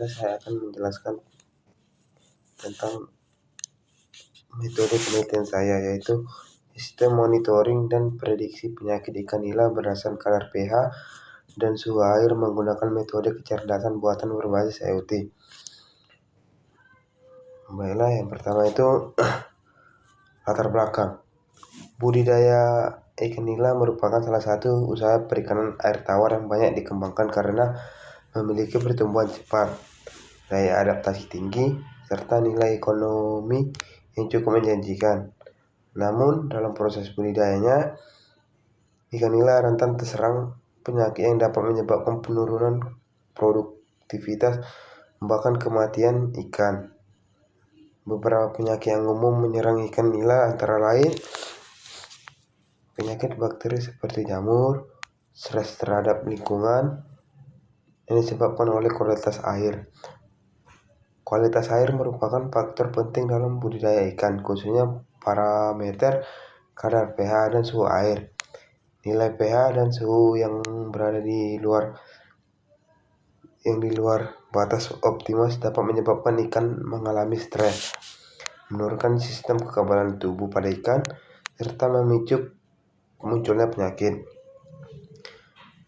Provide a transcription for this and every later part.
kali saya akan menjelaskan tentang metode penelitian saya, yaitu sistem monitoring dan prediksi penyakit ikan nila berdasarkan kadar pH dan suhu air menggunakan metode kecerdasan buatan berbasis IoT. Baiklah, yang pertama itu latar belakang. Budidaya ikan nila merupakan salah satu usaha perikanan air tawar yang banyak dikembangkan karena memiliki pertumbuhan cepat, daya adaptasi tinggi, serta nilai ekonomi yang cukup menjanjikan. Namun, dalam proses budidayanya, ikan nila rentan terserang penyakit yang dapat menyebabkan penurunan produktivitas, bahkan kematian ikan. Beberapa penyakit yang umum menyerang ikan nila antara lain penyakit bakteri seperti jamur, stres terhadap lingkungan yang disebabkan oleh kualitas air. Kualitas air merupakan faktor penting dalam budidaya ikan, khususnya parameter kadar pH dan suhu air. Nilai pH dan suhu yang berada di luar batas optimal dapat menyebabkan ikan mengalami stres, menurunkan sistem kekebalan tubuh pada ikan, serta memicu munculnya penyakit.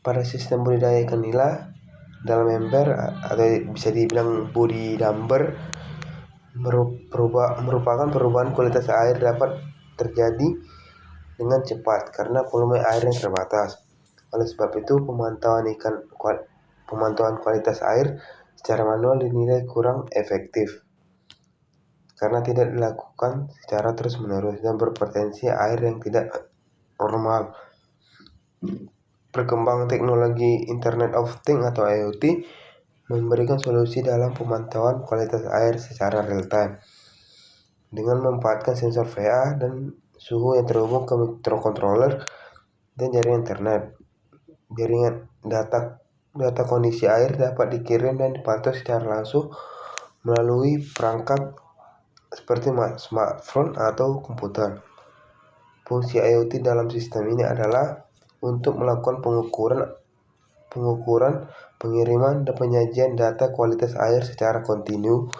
Pada sistem budidaya ikan nila dalam ember atau bisa dibilang body damper merupakan perubahan kualitas air dapat terjadi dengan cepat karena volume air yang terbatas. Oleh sebab itu, pemantauan kualitas air secara manual dinilai kurang efektif karena tidak dilakukan secara terus-menerus dan berpotensi air yang tidak normal. Perkembangan teknologi Internet of Things atau IoT memberikan solusi dalam pemantauan kualitas air secara real time dengan memanfaatkan sensor pH dan suhu yang terhubung ke mikrokontroler dan jaringan internet. Data kondisi air dapat dikirim dan dipantau secara langsung melalui perangkat seperti smartphone atau komputer. Fungsi IoT dalam sistem ini adalah untuk melakukan pengukuran, pengiriman, dan penyajian data kualitas air secara kontinu,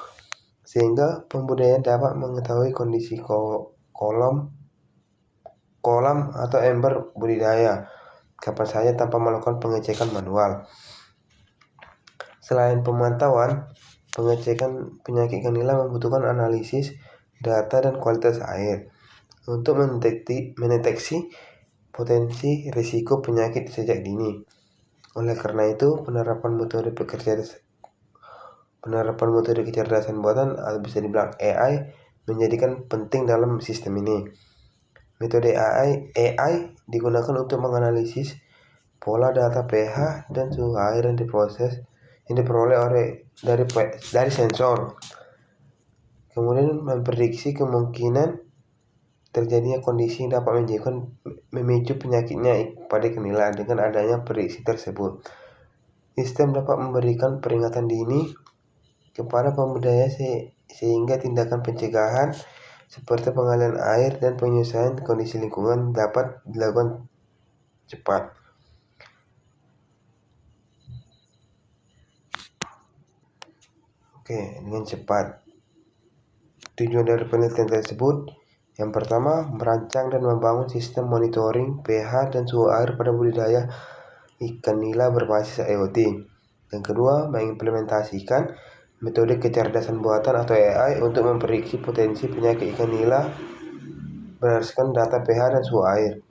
sehingga pembudidaya dapat mengetahui kondisi kolam atau ember budidaya kapan saja tanpa melakukan pengecekan manual. Selain pemantauan, pengecekan penyakit ikan nila membutuhkan analisis data dan kualitas air untuk mendeteksi potensi risiko penyakit sejak dini. Oleh karena itu, penerapan metode kecerdasan buatan atau bisa dibilang AI menjadikan penting dalam sistem ini. Metode AI digunakan untuk menganalisis pola data pH dan suhu air yang diperoleh dari sensor, kemudian memprediksi kemungkinan terjadinya kondisi yang dapat memicu penyakitnya pada ikan nila. Dengan adanya prediksi tersebut, sistem dapat memberikan peringatan dini kepada pembudidaya sehingga tindakan pencegahan seperti pengalihan air dan penyesuaian kondisi lingkungan dapat dilakukan cepat. Dengan cepat. Tujuan dari penelitian tersebut, yang pertama, merancang dan membangun sistem monitoring pH dan suhu air pada budidaya ikan nila berbasis IoT. Yang kedua, mengimplementasikan metode kecerdasan buatan atau AI untuk memprediksi potensi penyakit ikan nila berdasarkan data pH dan suhu air.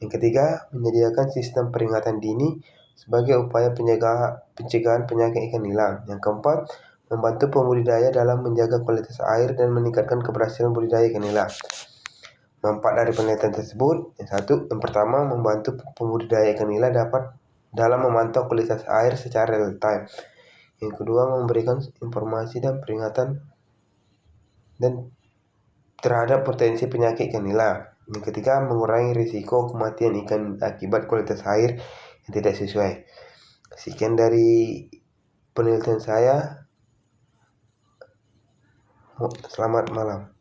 Yang ketiga, menyediakan sistem peringatan dini sebagai upaya pencegahan penyakit ikan nila. Yang keempat, membantu pembudidaya dalam menjaga kualitas air dan meningkatkan keberhasilan budidaya ikan nila. Manfaat dari penelitian tersebut, yang pertama, membantu pembudidaya ikan nila dapat dalam memantau kualitas air secara real time. Yang kedua, memberikan informasi dan peringatan terhadap potensi penyakit ikan nila. Yang ketiga, mengurangi risiko kematian ikan akibat kualitas air yang tidak sesuai. Sekian dari penelitian saya. Selamat malam.